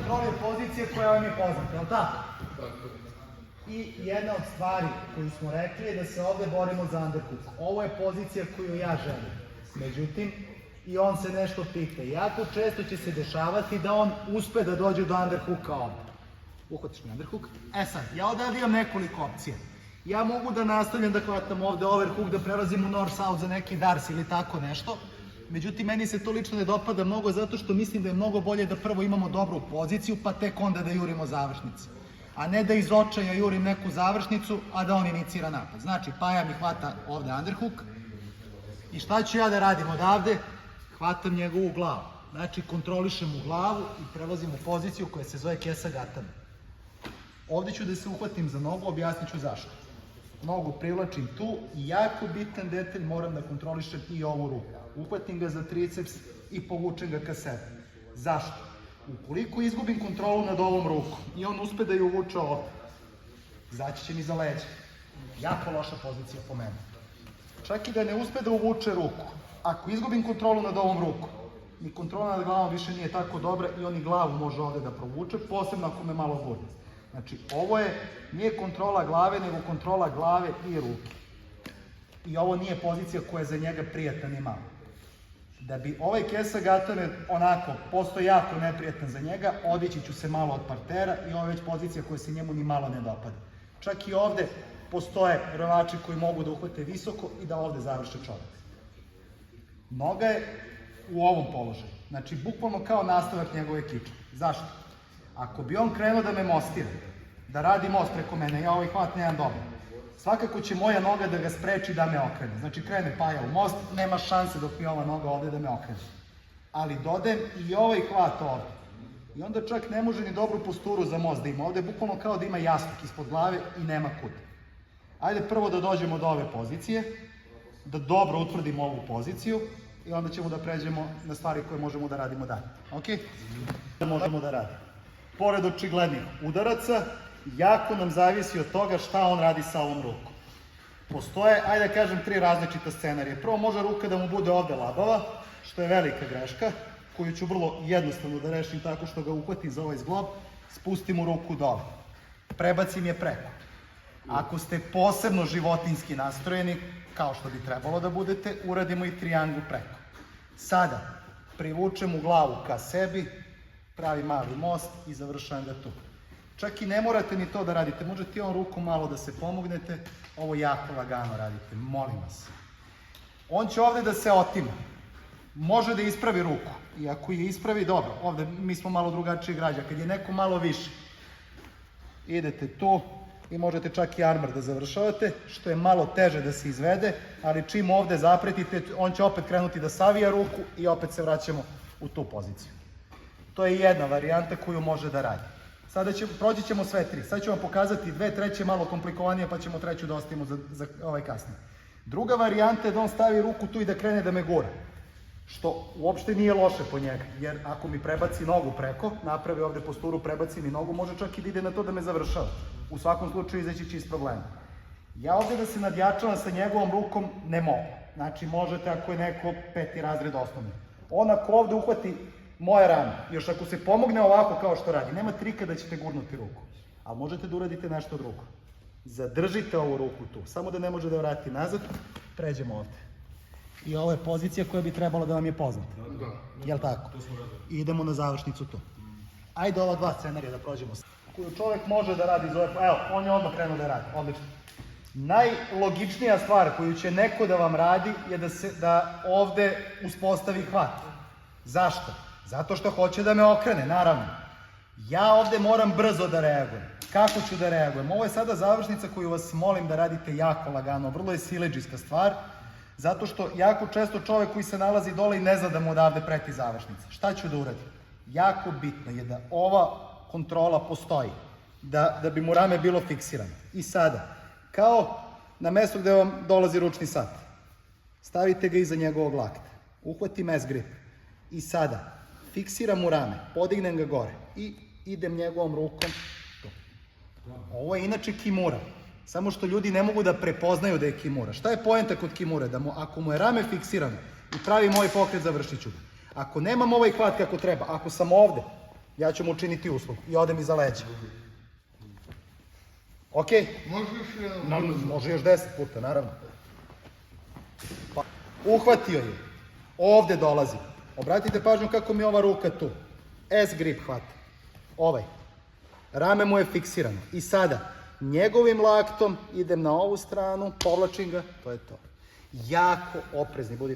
kontroli je pozicija koja vam je poznata, je li tako? I jedna od stvari koju smo rekli je da se ovde borimo za underhook. Ovo je pozicija koju ja želim. Međutim, i on se nešto pita. Jako često će se dešavati da on uspe da dođe do underhooka ovde. Uhvatiš mi underhook. E sad, ja ovde imam nekoliko opcija. Ja mogu da nastavljam da hvatam ovde overhook, da prelazim u north-south za neki dars ili tako nešto. Međutim, meni se to lično ne dopada mnogo zato što mislim da je mnogo bolje da prvo imamo dobru poziciju, pa tek onda da jurimo završnice. A ne da iz očaja jurim neku završnicu, a da on inicira napad. Znači, Paja mi hvata ovde underhook. I šta ću ja da radim odavde? Hvatam njegovu glavu. Znači, kontrolišem u glavu i prelazim u poziciju koja se zove kesa gatame. Ovde ću da se uhvatim za nogu, objasnit ću zašto. Nogu privlačim tu i jako bitan detalj, moram da kontrolišem i ovu ruku. Uhvatim ga za triceps i povučem ga ka sebi. Zašto? Ukoliko izgubim kontrolu nad ovom rukom i on uspe da je uvuče ovde, zaći će mi za leđe. Jako loša pozicija po meni. Čak i da ne uspe da uvuče ruku, ako izgubim kontrolu nad ovom rukom, ni kontrola nad glavom više nije tako dobra i on i glavu može ovde da provuče, posebno ako me malo gurne. Znači, ovo nije kontrola glave, nego kontrola glave i ruke. I ovo nije pozicija koja je za njega prijatna ni malo. Da bi ovaj kesa gatame onako postao jako neprijatan za njega, odići ću se malo od partera i ovo je već pozicija koja se njemu ni malo ne dopada. Čak i ovde postoje rvači koji mogu da uhvate visoko i da ovde završe čovek. Noga je u ovom položaju. Znači, bukvalno kao nastavak njegove kiče. Zašto? Ako bi on krenuo da me mostira, da radi most preko mene, ja ovaj hvat nemam dobro. Svakako će moja noga da ga spreči da me okrene. Znači, krene Paja u most, nema šanse dok mi ova noga ovde da me okrene. Ali dodajem i ovaj hvat ovde. I onda čak ne može ni dobru posturu za most da ima. Ovde je bukvalno kao da ima jastuk ispod glave i nema kuda. Ajde prvo da dođemo do ove pozicije, da dobro utvrdimo ovu poziciju i onda ćemo da pređemo na stvari koje možemo da radimo dalje. Ok? Možemo da radimo. Pored očiglednih udaraca, jako nam zavisi od toga šta on radi sa ovom rukom. Postoje, ajde da kažem, 3 različita scenarija. Prvo može ruka da mu bude ovde labava, što je velika greška, koju ću vrlo jednostavno da rešim tako što ga uhvatim za ovaj zglob, spustim mu ruku dole. Prebacim je preko. Ako ste posebno životinjski nastrojeni, kao što bi trebalo da budete, uradimo i triangul preko. Sada, privučem u glavu ka sebi, pravi mali most i završavam ga tu. Čak i ne morate ni to da radite, možete i on rukom malo da se pomognete, ovo jako lagano radite, molim vas. On će ovde da se otima, može da ispravi ruku, i ako je ispravi, dobro, ovde mi smo malo drugačije građa, kad je neko malo više, idete tu i možete čak i armor da završavate, što je malo teže da se izvede, ali čim ovde zapretite, on će opet krenuti da savija ruku i opet se vraćamo u tu poziciju. To je jedna varijanta koju može da radi. Sada proći ćemo sve 3. Sad ću vam pokazati 2 treće malo komplikovanije, pa ćemo 3 da ostavimo za ovaj kasnije. Druga varijanta je da on stavi ruku tu i da krene da me gura. Što uopšte nije loše po njega, jer ako mi prebaci nogu preko, napravi ovde posturu, prebaci mi nogu, može čak i da ide na to da me završava. U svakom slučaju izaći će iz problema. Ja ovde da se nadjačavam sa njegovom rukom ne mogu. Znači možete ako je neko 5. razred osnovni. On ako ovde uhvati moje rame, još ako se pomogne ovako kao što radi, nema trika da ćete gurnuti ruku, ali možete da uradite nešto drugo. Zadržite ovu ruku tu, samo da ne može da vrati nazad, pređemo ovde. I ovo je pozicija koja bi trebalo da vam je poznata. Jel' tako? I idemo na završnicu tu. Ajde ova 2 scenarija da prođemo. Koju čovek može da radi iz ove... Evo, on je odmah krenuo da radi, odlično. Najlogičnija stvar koju će neko da vam radi je da ovde uspostavi hvat. Zašto? Zato što hoće da me okrene, naravno. Ja ovde moram brzo da reagujem. Kako ću da reagujem? Ovo je sada završnica koju vas molim da radite jako lagano. Vrlo je siledžijska stvar, zato što jako često čovek koji se nalazi dole i ne zna da mu odavde preti završnica. Šta ću da uradim? Jako bitno je da ova kontrola postoji, da bi mu rame bilo fiksirano. I sada, kao na mesto gde vam dolazi ručni sat, stavite ga iza njegovog lakta, uhvatim S-grip i sada fiksiram mu rame, podignem ga gore i idem njegovom rukom tu. Ovo je inače kimura, samo što ljudi ne mogu da prepoznaju da je kimura. Šta je poenta kod kimure? Da ako mu je rame fiksirano i pravim ovaj pokret, završit ću ga. Ako nemam ovaj hvat kako treba, ako sam ovde ja ću mu učiniti uslugu i odem iza leđa. Ok? Može još 10 puta, naravno. Pa, uhvatio je. Ovde dolazi. Obratite pažnju kako mi je ova ruka tu. S-grip hvata. Ovaj. Rame mu je fiksirano. I sada, njegovim laktom idem na ovu stranu, povlačim ga, to je to. Jako oprezni budite.